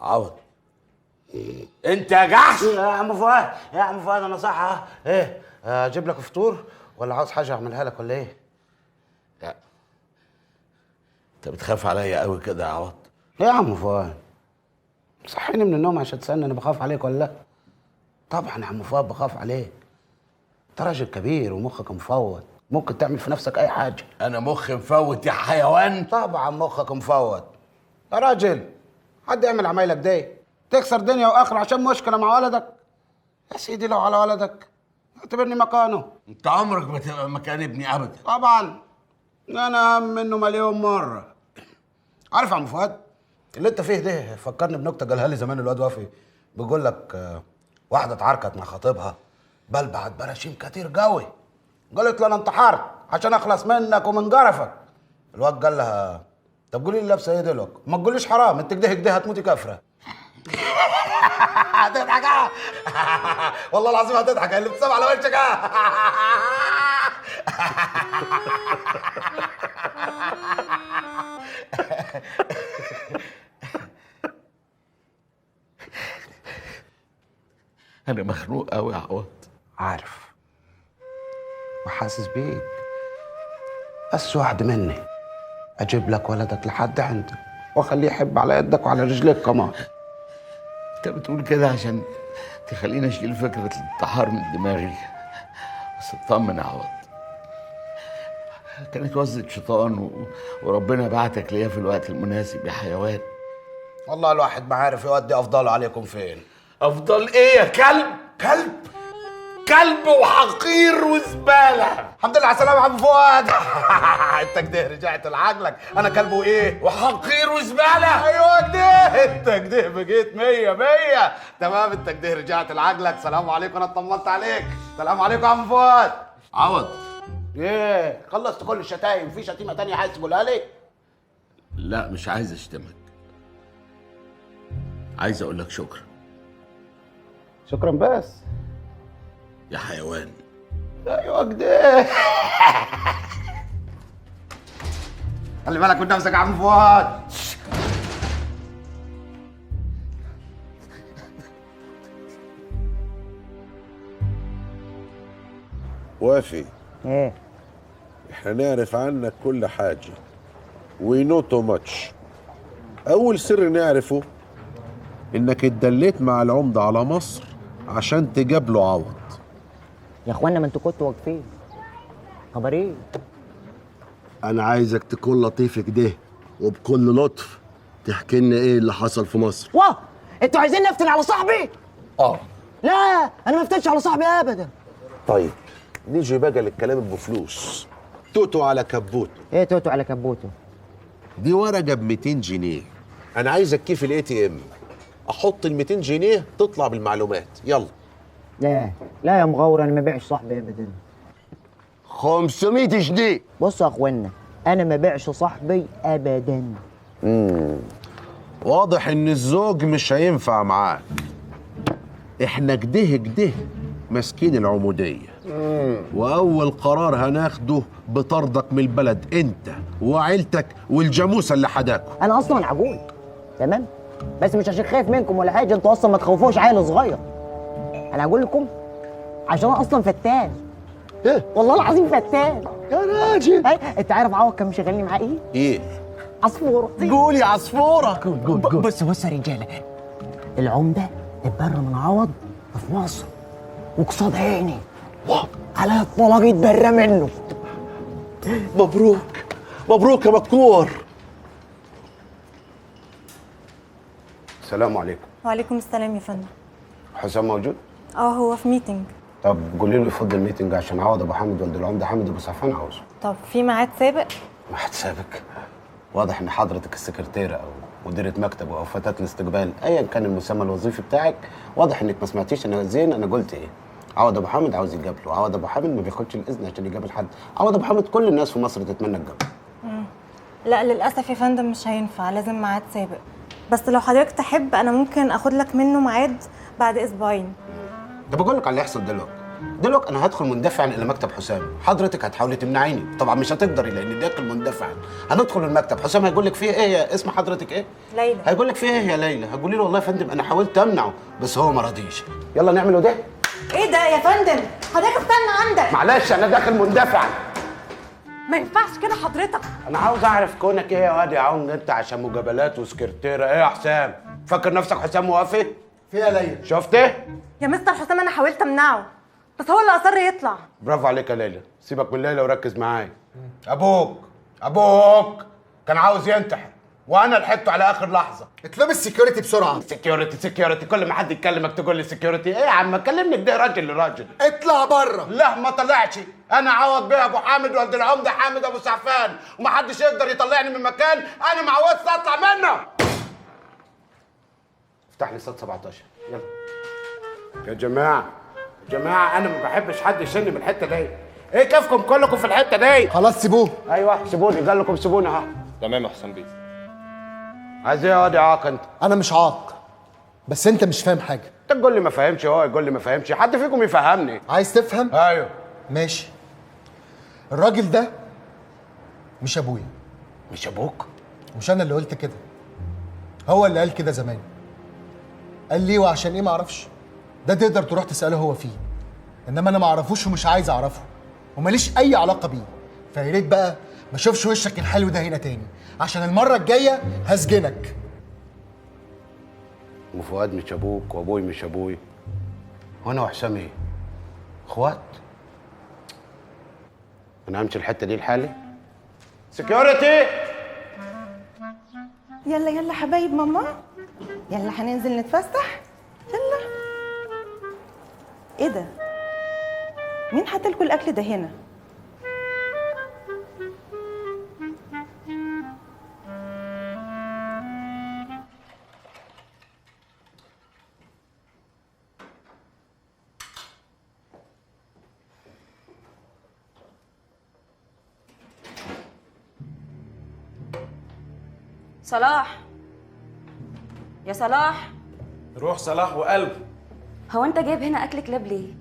عوض انت يا جحش. يا عم فؤاد يا عم فؤاد انا صح. ايه اجيب لك فطور ولا عاوز حاجه اعملها لك ولا ايه؟ لا انت بتخاف عليا قوي كده يا عوض. ايه يا عم فؤاد صحيني من النوم عشان تسالني انا بخاف عليك ولا لا؟ طبعا يا عم فؤاد بخاف عليك. انت راجل كبير ومخك مفوت، ممكن تعمل في نفسك اي حاجه. انا مخي مفوت يا حيوان. طبعا مخك مفوت يا راجل. حد يعمل عمايلك دي تكسر دنيا واخره عشان مشكله مع ولدك؟ يا سيدي لو على ولدك اعتبرني مكانه. انت عمرك ما تبقى مكان ابني ابدا. طبعا انا اهم منه مليون مره. عارف يا عم فؤاد اللي انت فيه ده فكرني بنكته قالها لي زمان الواد وافي. بيقول لك واحده اتعاركت مع خطيبها بلبعت براشيم كتير قوي. قالت له انا انتحرت عشان اخلص منك ومن جرفك. الواد قال لها طب قولي لي لابسه ايه دلوقتي؟ ما تقوليش حرام انت كده كده هتموتي كافره. هتضحك والله العظيم هتضحك اللي بتسمع على وشك. انا مخنوق قوي يا عوض. عارف وحاسس بيك، بس واحد مني اجيب لك ولدك لحد عندك واخليه يحب على يدك وعلى رجليك كمان. انت بتقول كده عشان تخليني اشيل فكره الانتحار من دماغي، بس اطمن يا عوض، كانت وزة شيطان وربنا بعتك ليا في الوقت المناسب يا حيوان. والله الواحد ما عارف يودي افضاله عليكم فين. افضل ايه يا كلب؟ كلب وحقير وزباله. الحمد لله على السلامه يا عم فؤاد. انت كده رجعت لعقلك. انا كلب وايه؟ وحقير وزباله. ايوه كده انت كده بقيت 100 تمام. انت كده رجعت لعقلك. سلام عليكم انا اطمنت عليك. سلام عليكم يا عم فؤاد. عوض ايه خلصت كل الشتايم؟ في شتيمه تانية عايز تقولها لي؟ لا مش عايز اشتمك، عايز اقول لك شكرا. شكرا بس يا حيوان. ايوه كده. خلي بالك من نفسك يا عم فؤاد. وافي ايه احنا نعرف عنك كل حاجة. we know too much. أول سر نعرفه إنك اتدليت مع العمدة على مصر عشان تجابله عوض. يا اخوانا ما انتوا كنتوا واقفين. خبر ايه؟ أنا عايزك تكون لطيف كده وبكل لطف تحكي لنا إيه اللي حصل في مصر. واه انتوا عايزين نفتن على صاحبي؟ اه لا انا ما افتنش على صاحبي ابدا. طيب نيجي بقى للكلام بفلوس. توتو على كبوتو. ايه توتو على كبوتو؟ دي ورقة ب 200 جنيه. أنا عايزك كيف الاي تي ام أحط ال 200 جنيه تطلع بالمعلومات. يلا. لا يا مغور انا ما بيعش صاحبي ابدا. 500 جنيه. بصوا يا اخوانا انا ما بيعش صاحبي ابدا. واضح إن الزوج مش هينفع معاك. إحنا كده ماسكين العمودية. وأول قرار هناخده بطردك من البلد أنت وعيلتك والجاموسة اللي حداكوا. انا اصلا عجول تمام، بس مش عشان خايف منكم ولا حاجه، انتوا اصلا ما تخوفوش عيل صغير. انا هقول لكم عشان انا اصلا فتان. إيه؟ والله العظيم فتان يا راجل. انت عارف عوض كان مشغلني معاه ايه؟ إيه؟ عصفوره. قول يا عصفورة. بص يا رجاله، العمده اتبرى من عوض في مصر وقصاد عيني على الطلاق يتبرى منه. مبروك يا مكور. السلام عليكم. وعليكم السلام يا فندم. حسام موجود؟ هو في ميتنج. طب قولي له يفضل الميتنج عشان عوض ابو حامد ولد العمده حامد ابو صفوان عاوزه. طب في ميعاد سابق؟ واحد سابك. واضح ان حضرتك السكرتيره او مديره مكتب او فتاه الاستقبال ايا كان المسمى الوظيفي بتاعك، واضح انك ما سمعتيش انا زين انا قلت ايه. عوض ابو حامد عاوز يقابله، عوض ابو حامد ما بياخدش الاذن عشان يقابل حد، عوض ابو حامد كل الناس في مصر تتمنى القبل. لا للاسف يا فندم مش هينفع، لازم ميعاد سابق. بس لو حضرتك تحب انا ممكن اخد لك منه ميعاد بعد اسبوعين. ده بقول لك على اللي يحصل دلوقتي. دلوقتي انا هدخل مندفعا الى مكتب حسام، حضرتك هتحاولي تمنعيني، طبعا مش هتقدري لان داخل مندفعا. هندخل المكتب، حسام هيقول لك فيه ايه يا اسم حضرتك ايه؟ ليلى. هيقول لك فيه ايه يا ليلى؟ هتقولي له والله يا فندم انا حاولت امنعه بس هو ما رضيش. يلا نعمله ده. ايه ده يا فندم؟ حضرتك استنى عندك. معلش انا داخل مندفعا. ما ينفعش كده حضرتك. انا عاوز اعرف كونك ايه يا واد يا عون انت عشان مجابلات وسكرتيره. ايه يا حسام؟ فاكر نفسك حسام وافي؟ في يا ليلى؟ شفت ايه؟ يا مستر حسام انا حاولت امنعه بس هو اللي اصر يطلع. برافو عليك يا ليلى، سيبك من ليلى وركز معايا. ابوك كان عاوز ينتحر وانا لحقته على اخر لحظه. اطلب السكيورتي بسرعه. سكيورتي كل ما حد يكلمك تقول لي سكيورتي. ايه يا عم كلمني كده راجل لراجل. اطلع بره. لا ما طلعش، انا عوض بيه ابو حامد ولد العمده حامد ابو سعفان ومحدش يقدر يطلعني من مكان انا ما عودتش اطلع منه. افتح لي صوت 17 يلا. يا جماعه انا ما بحبش حد يشني من الحته دي. ايه كيفكم كلكم في الحته دي؟ خلاص سيبوه. ايوه سيبوني، قال لكم سيبوني اهو. تمام يا حسام بيه. عايز ايه يا واد يا عاق انت؟ انا مش عاق، بس انت مش فاهم حاجه. انت تقول لي ما فهمش، هو يقول لي ما فهمش، حد فيكم يفهمني. عايز تفهم؟ ايوه ماشي. الراجل ده مش ابويا. مش ابوك؟ مش انا اللي قلت كده، هو اللي قال كده زمان. قال ليه وعشان ايه ما اعرفش، ده تقدر تروح تساله هو فيه، انما انا ما اعرفوش ومش عايز اعرفه وماليش اي علاقه بيه. فيا ريت بقى ما اشوفش وشك الحلو ده هنا تاني، عشان المره الجايه هسجنك. وفؤاد مش ابوك وابوي مش ابوي، وانا وحسام ايه؟ اخوات؟ انا همشي الحته دي لحالي. سكيورتي يلا يلا حبايب ماما، يلا هننزل نتفسح. يلا. ايه ده؟ مين حط لكم الاكل ده هنا؟ صلاح، يا صلاح، روح صلاح وقلب. هو انت جايب هنا اكل كلاب ليه؟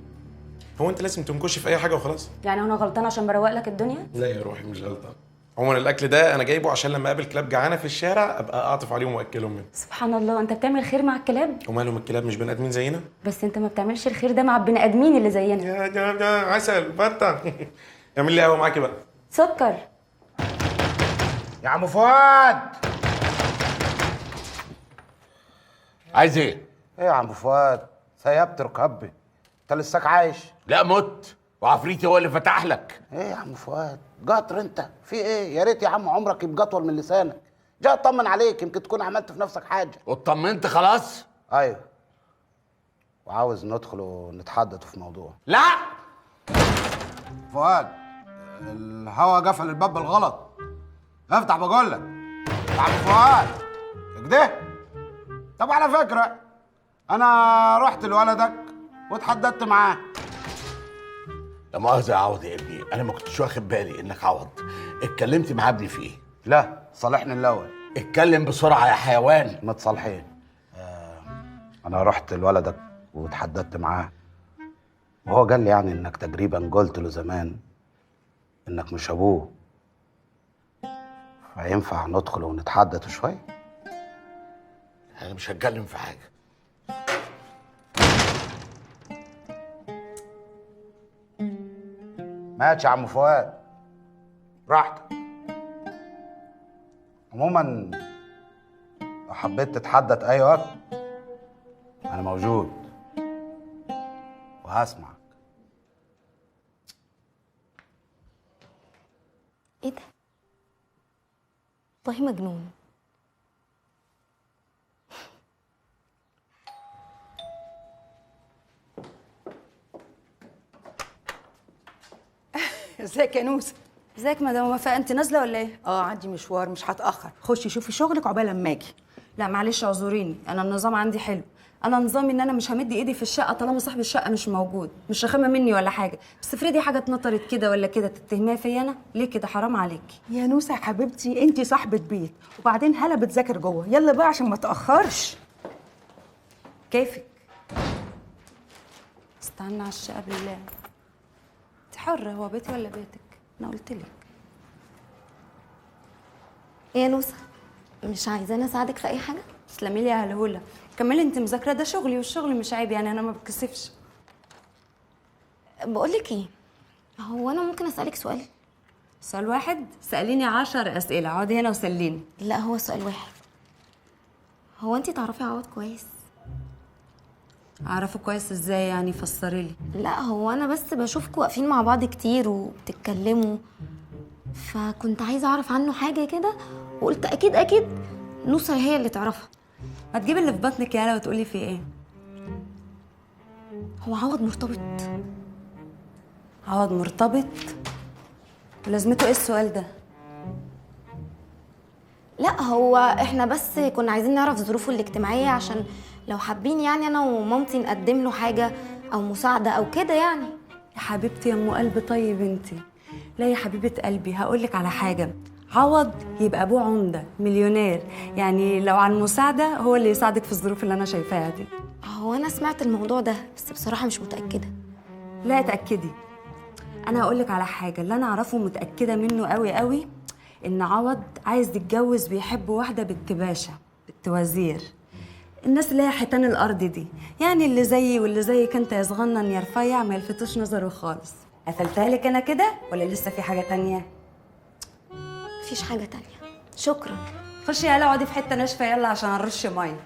هو انت لازم تنكشي في اي حاجه وخلاص؟ يعني انا غلطانه عشان بروق لك الدنيا؟ لا يا روحي مش غلطان. عموما الاكل ده انا جايبه عشان لما اقابل كلاب جعانه في الشارع ابقى اعطف عليهم واكلهم منه. سبحان الله، انت بتعمل خير مع الكلاب؟ ومالهم الكلاب مش بني ادمين زينا؟ بس انت ما بتعملش الخير ده مع البني ادمين اللي زينا. يا عسل بطه. اعمل لي قهوه معاكي بقى. سكر. يا عم فؤاد. عايز ايه؟ ايه يا عم فؤاد؟ سيبت ركبي، انت لساك عايش؟ لا مت، وعفريتي هو اللي فتح لك. ايه يا عم فؤاد؟ قاطر انت في ايه؟ يا ريت يا عم عمرك يبقى اطول من لسانك. جاي اطمن عليك، يمكن تكون عملت في نفسك حاجه. واطمنت خلاص؟ ايوه، وعاوز ندخل ونتحدث في موضوع. لا فؤاد، الهوا قفل الباب بالغلط، افتح بقول لك يا عم فؤاد. كده؟ طب على فكره انا رحت لولدك واتحدثت معاه. لا مؤاخذة يا عوض يا ابني، انا ما كنتش واخد بالي انك عوض. اتكلمت مع ابني في ايه؟ لا صالحني الاول. اتكلم بسرعة يا حيوان. متصالحين. انا رحت لولدك واتحدثت معاه، وهو قال لي يعني انك تقريبا قلت له زمان انك مش ابوه، فينفع ندخل ونتحدث شويه؟ انا مش هتكلم في حاجة. ماشي يا عم فؤاد، براحتك. عموما لو حبيت تتحدث اي وقت انا موجود وهسمعك. ايه ده؟ والله مجنون. ازيك يا نوسه؟ ازيك مدام وفاء، انت نازله ولا ايه؟ عندي مشوار مش هتاخر، خشي شوفي شغلك عقبال ما اجي. لا معلش اعذريني، انا النظام عندي حلو. انا نظامي ان انا مش همد ايدي في الشقه طالما صاحب الشقه مش موجود. مش رخامه مني ولا حاجه، بس افرضي حاجه اتنطرت كده ولا كده تتهميها فيا انا؟ ليه كده؟ حرام عليكي. يا نوسه يا حبيبتي، انت صاحبه بيت، وبعدين هلا بتذاكر جوه، يلا بقى عشان ما تاخرش. كيفك؟ استنى على الشقه بالله. حرة، هو بيتي ولا بيتك؟ انا قلت لك. ايه يا نوسة، مش عايزاني اساعدك في اي حاجه؟ تسلمي لي يا هلهوله. كملي انت مذاكره، ده شغلي والشغل مش عيب يعني، انا ما بتكسفش. بقول لك ايه، هو انا ممكن اسالك سؤال؟ سؤال واحد؟ سأليني 10 أسئلة، اقعدي هنا وسليني. لا هو سؤال واحد. هو انت تعرفي عوض كويس؟ اعرفه كويس ازاي يعني؟ فسري لي. لا هو انا بس بشوفكوا واقفين مع بعض كتير وبتتكلموا، فكنت عايزه اعرف عنه حاجه كده، وقلت اكيد نوسة هي اللي تعرفها. ما تجيبي اللي في بطنك يالا وتقولي في ايه. هو عوض مرتبط؟ عوض مرتبط؟ لازمته ايه السؤال ده؟ لا هو احنا بس كنا عايزين نعرف ظروفه الاجتماعيه، عشان لو حابين يعني انا ومامتي نقدم له حاجه او مساعده او كده يعني. يا حبيبتي يا ام قلب طيب انتي. لا يا حبيبه قلبي، هقولك على حاجه. عوض يبقى ابوه عمده مليونير، يعني لو عن مساعده هو اللي يساعدك في الظروف اللي انا شايفاها دي. هو انا سمعت الموضوع ده بس بصراحه مش متاكده. لا اتاكدي. انا هقولك على حاجه، اللي انا اعرفه متاكده منه قوي قوي ان عوض عايز يتجوز، بيحب واحده بنت باشا، بنت وزير، الناس اللي هي حيتان الارض دي، يعني اللي زيي واللي زيك انت يا صغنن يا رفيع ما يلفتوش نظره خالص. قفلتها لك انا كده ولا لسه في حاجه تانية؟ مفيش حاجه تانية، شكرا. خشي يلا اقعدي في حته ناشفه يلا عشان نرش ميه.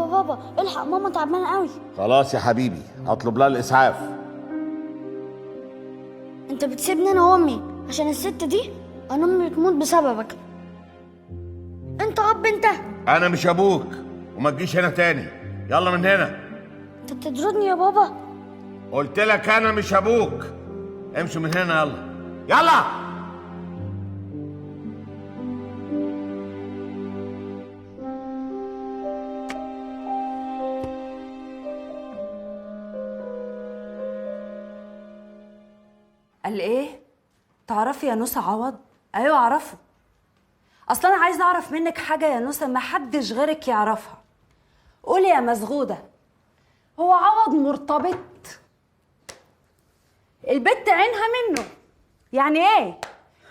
بابا الحق ماما تعبانه قوي. خلاص يا حبيبي، هطلب لها الاسعاف. انت بتسيبني انا وامي عشان الست دي؟ انا امي بتموت بسببك. انت اب انت. انا مش ابوك وما تجيش هنا تاني، يلا من هنا. انت بتطردني يا بابا. قلت لك انا مش ابوك، امشي من هنا يلا يلا. قال ايه؟ تعرفي يا نوسة عوض؟ ايوه اعرفه. اصلا انا عايزه اعرف منك حاجه يا نوسة ما حدش غيرك يعرفها. قولي يا مزغوده، هو عوض مرتبط؟ البت عينها منه، يعني ايه؟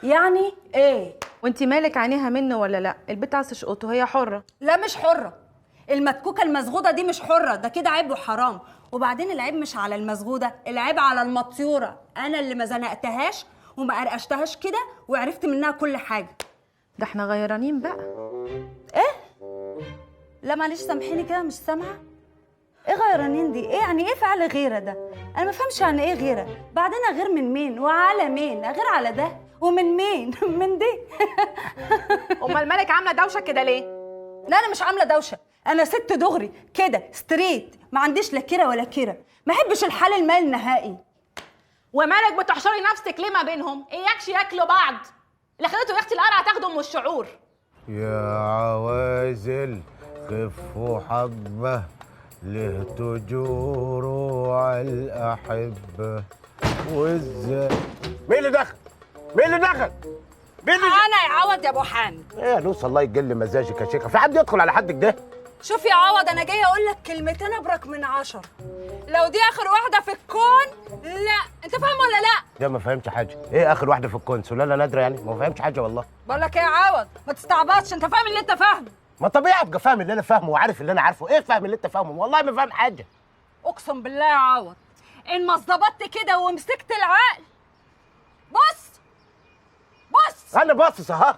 يعني ايه؟ وانتي مالك عينيها منه ولا لا؟ البت عايزه تشقطه، هي حره. لا مش حره، المتكوكه المزغوده دي مش حره، ده كده عيب وحرام. وبعدين العيب مش على المزغوده، العيب على المطيوره. انا اللي ما زنقتهاش وما قرقشتهاش كده وعرفت منها كل حاجه. ده احنا غيرانين بقى. ايه؟ لا معلش سامحيني كده مش سامعه. ايه غيرانين دي؟ ايه يعني ايه فعل غيره ده؟ انا ما فهمش يعني ايه غيره. بعدين غير من مين وعلى مين؟ غير على ده ومن مين؟ من دي. امال مالك عامله دوشه كده ليه؟ لا انا مش عامله دوشه، انا ست دغري كده ستريت، ما عنديش لا كيره ولا كيره، ما احبش الحال المال نهائي. ومالك بتحشري نفسك ليه ما بينهم؟ اياكش ياكلوا بعض. اللي خليته يا اختي القرعه تاخدهم والشعور. يا عوازل خفوا حبه له تجوروا على الأحبة وازاي. مين اللي دخل؟ مين اللي دخل؟ مين اللي أنا يا عوض يا أبو حامد. إيه يا نوس الله يجل مزاجك يا شيخة، في حد يدخل على حد كده؟ شوف يا عوض أنا جاية أقول لك كلمتين أبرك من 10. لو دي آخر واحدة في الكون، لا، أنت فاهم ولا لا؟ ده ما فهمش حاجة، إيه آخر واحدة في الكون؟ سلالة نادرة يعني؟ ما فهمش حاجة والله. بقول لك إيه يا عوض؟ ما تستعبطش، أنت فاهم اللي أنت فاهمه. ما طبيعي ابقى فاهم اللي انا فاهمه وعارف اللي انا عارفه، ايه فاهم اللي انت فاهمه؟ والله ما فاهم حاجه. اقسم بالله يا عوض ان ما ظبطت كده ومسكت العقل. بص انا باصص اهو.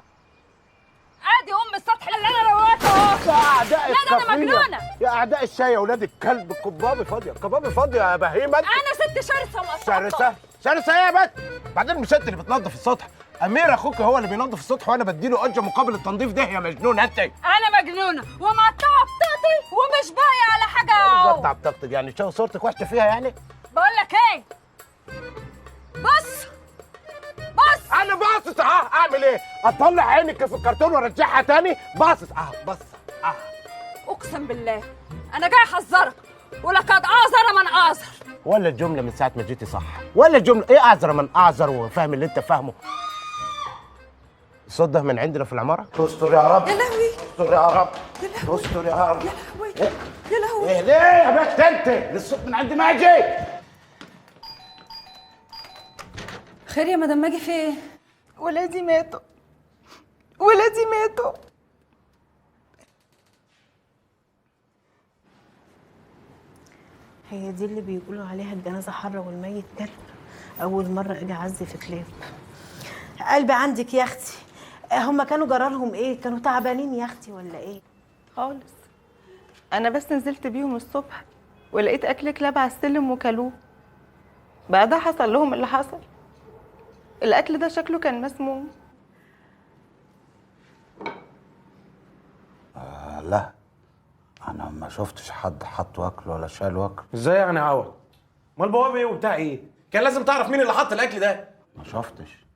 ادي السطح اللي انا روقته اهو. يا اعداء لا ده انا مجنونه. يا اعداء الشاي يا ولاد الكلب، كبابي فاضيه كبابي فاضيه يا بهيمه. انا ست شرسه وقصه. شرسه ايه يا بت؟ بعدين مش انت اللي بتنظف السطح، امير اخوك هو اللي بينظف السطح وانا بديله اجره مقابل التنظيف ده يا مجنون انت. انا مجنونه ومقطعه بطاقتي ومش باقي على حاجه اهو. مقطعه بطاقتك يعني صورتك وحشه فيها يعني؟ بقول لك ايه؟ بص انا باصص اهو. اعمل ايه؟ اطلع عينك في الكرتون وارجعها تاني؟ باصص اهو بص اهو. اقسم بالله انا جاي احذرك، ولقد اعذر من اعذر. ولا الجمله من ساعه ما جيتي صح؟ ولا الجمله ايه اعذر من اعذر وفاهم اللي انت فاهمه؟ الصوت ده من عندنا في العماره؟ استر يا رب. يا لهوي، استر يا رب. يا لهوي، استر يا رب. يا لهوي، يا لهوي. ايه ليه يا بنت انت؟ الصوت من عند ماجي. خير يا مدام ماجي، في ايه؟ ولادي ماتوا، ولادي ماتوا. هي دي اللي بيقولوا عليها الجنازة حرة والميت كتر. أول مرة أجي أعزي في كلاب. قلبي عندك يا أختي. هما كانوا جرالهم إيه؟ كانوا تعبانين يا أختي ولا إيه؟ خالص. أنا بس نزلت بيهم الصبح ولقيت أكل كلاب على السلم وكلوه. بعدها حصل لهم اللي حصل. الأكل ده شكله كان مسموم. لا انا ما شفتش حد حط واكل ولا شال واكل. ازاي يعني يا عوض؟ امال بوابه ايه وبتاع ايه؟ كان لازم تعرف مين اللي حط الاكل ده. ما شفتش.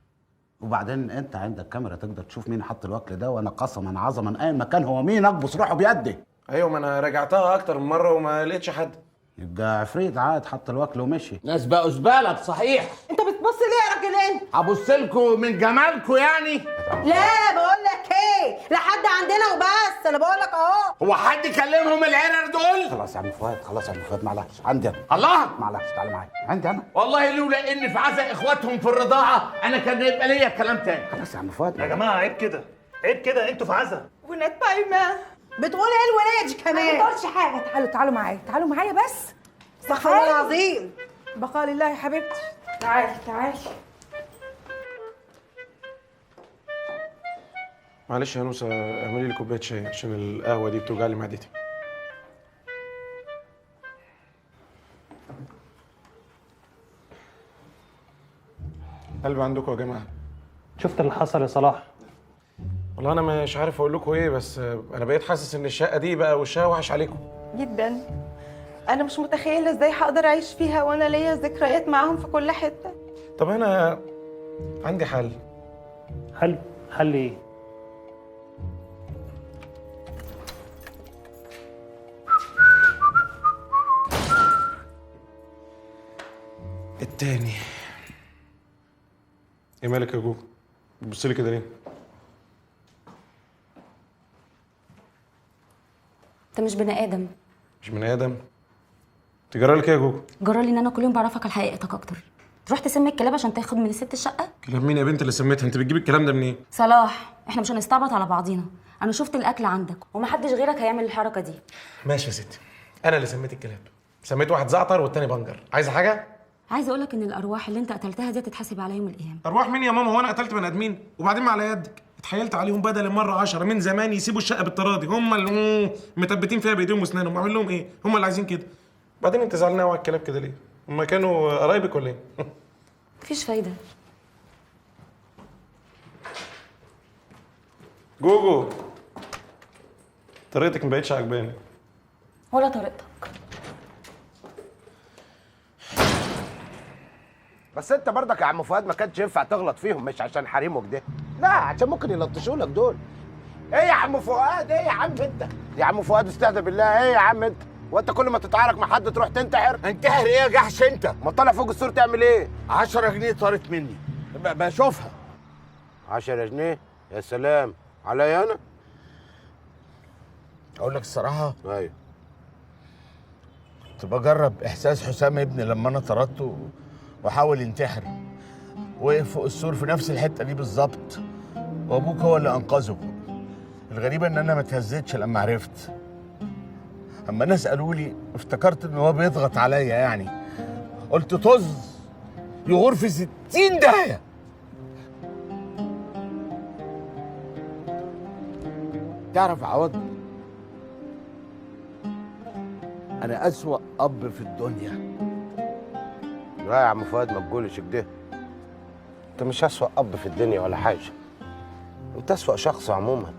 وبعدين انت عندك كاميرا تقدر تشوف مين حط الواكل ده، وانا قسما عظما اي مكان هو مين اكبس روحه بيدي. ايوه ما انا راجعتها اكتر من مره وما لقيتش حد. يبقى عفريت عاد حط الواكل ومشي. ناس بقوا زباله بصحيح. أنت بتبص ليه يا راجل أنت؟ هبص لكم من جمالكم يعني. لا بقول لك إيه؟ لحد عندنا وبس، أنا بقول لك أهو. هو حد كلمهم العرر دول؟ خلاص يا عم فؤاد، خلاص يا عم فؤاد، معلش عندي انا. الله، معلش تعالى معايا عندي انا. والله لولا ان في عزا اخواتهم في الرضاعه انا كان يبقى ليا كلام تاني. خلاص يا عم فؤاد. يا جماعه عيب كده، عيب كده، انتوا في عزا. ولاد بايمة بتقول ايه الولاد كمان؟ ما تقولش حاجه. تعالوا معايا، تعالوا معايا بس. استغفر الله العظيم. بقى لله يا حبيبتي. تعالي. معلش يا نوسه، اعملي لي كوبايه شاي عشان القهوه دي بتوجع لي معدتي. قلبي عندكم يا جماعه. شفت اللي حصل يا صلاح؟ والله انا مش عارف اقول لكم ايه، بس انا بقيت حاسس ان الشقه دي بقى وشها وحش عليكم جدا. انا مش متخيله ازاي هقدر اعيش فيها وانا ليا ذكريات معاهم في كل حته. طب انا عندي حل. حل ايه؟ التاني. ايه مالك يا جوجو؟ بتبص لي كده ليه؟ انت مش بني ادم. مش بني ادم؟ تجرى لك ايه يا جوجو؟ جرالي ان انا كل يوم بعرفك على حقيقتك اكتر. تروح تسمي الكلاب عشان تاخد من الست الشقه؟ كلام مين يا بنت اللي سميتها؟ انت بتجيب الكلام ده منين؟ صلاح، احنا مش هنستعبط على بعضينا. انا شفت الاكل عندك ومحدش غيرك هيعمل الحركه دي. ماشي يا ستي، انا اللي سميت الكلاب. سميت واحد زعتر والتاني بنجر. عايزه حاجه؟ عايزه اقول لك ان الارواح اللي انت قتلتها دي تتحاسب على يوم القيامه. ارواح مين يا ماما؟ هو انا قتلت بني ادمين؟ وبعدين ما على يدك اتحايلت عليهم بدل المره 10 من زمان يسيبوا الشقه بالتراضي. هم اللي متبتين فيها بايديهم واسنانهم. اعمل لهم ايه؟ هم اللي عايزين كده. بعدين انت زعلانه قوي على الكلاب كده ليه؟ هم كانوا قرايبك ولا ايه؟ مفيش فايده. جوجو، طريقتك ما بقتش عجباني. ولا طريقتك. بس انت برضك يا عم فؤاد ما كانش ينفع تغلط فيهم، مش عشان حريمه كده، لا عشان ممكن يلطشوا لك دول. ايه يا عم فؤاد؟ ايه يا عم انت؟ يا عم فؤاد استهدى بالله. ايه يا عم انت؟ وانت كل ما تتعارك مع حد تروح تنتحر؟ انتحر ايه يا جحش انت؟ ما طالع فوق السور تعمل ايه؟ 10 جنيه طارت مني بشوفها. 10 جنيه؟ يا سلام. عليا انا؟ اقول لك الصراحه، ايوه كنت بجرب احساس حسام ابني لما انا طردته وحاول ينتحر. وقف فوق السور في نفس الحته دي بالظبط، وابوك هو اللي انقذه. الغريبه ان انا ما اتهزتش لما عرفت. اما الناس قالوا لي افتكرت ان هو بيضغط عليا يعني. قلت طز يغور في 60 داهيه. تعرف عوض، انا اسوأ اب في الدنيا. لا يا عم فؤاد ما تقولش كده. انت مش اسوأ اب في الدنيا ولا حاجه، انت اسوأ شخص عموما.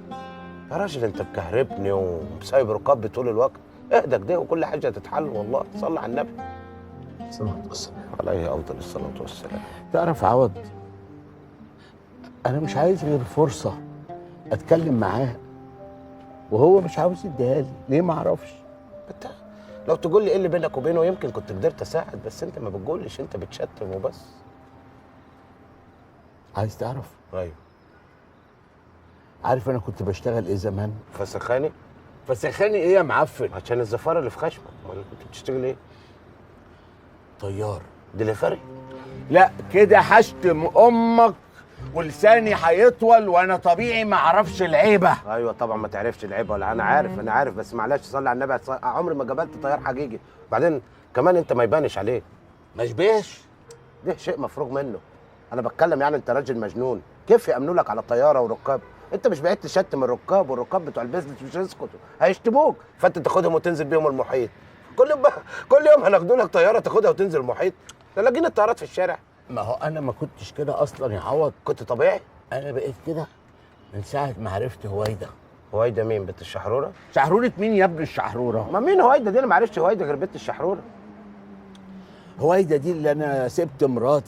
يا راجل انت مكهربني وسايب رقابي طول الوقت. اهدى كده وكل حاجه تتحل والله. صلي على النبي الصلاة والسلام عليه افضل الصلاه والسلام. تعرف عوض، انا مش عايز غير فرصه اتكلم معاه، وهو مش عاوز يديها لي. ليه ما اعرفش. انت لو تقول لي ايه اللي بينك وبينه يمكن كنت قدرت اساعد، بس انت ما بتقولش، انت بتشتم وبس. عايز تعرف؟ ايوه. عارف انا كنت بشتغل ايه زمان؟ فسخاني؟ فسخاني ايه يا معفن؟ عشان الزفاره اللي في خشمك. امال كنت بتشتغل ايه؟ طيار. دليفري؟ لا كده هشتم امك ولساني هيطول، وانا طبيعي ما اعرفش العيبه. ايوه طبعا ما تعرفش العيب، ولا انا عارف بس معلش صلي على النبي. عمري ما قابلت طيار حقيقي. بعدين كمان انت ما يبانش عليك. ما يشبهش؟ ده شيء مفروغ منه. انا بتكلم يعني انت راجل مجنون، كيف يامنوا لك على طياره وركاب؟ انت مش بعيد تشتم الركاب، والركاب بتوع البيزنس مش هيسكتوا، هيشتموك، فانت تاخدهم وتنزل بيهم المحيط. كل يوم هناخدوا لك طياره تاخدها وتنزل المحيط. ده لاقيين الطيارات في الشارع. ما هو انا ما كنتش كده اصلا يا عوض. كنت طبيعي؟ انا بقيت كده من ساعه ما عرفت هويدا. هويدا مين؟ بنت الشحروره؟ شحروره مين يا ابن الشحروره؟ ما مين هويدا دي؟ انا ما عرفتش هويدا غير بنت الشحروره. هويدا دي اللي انا سبت مراتي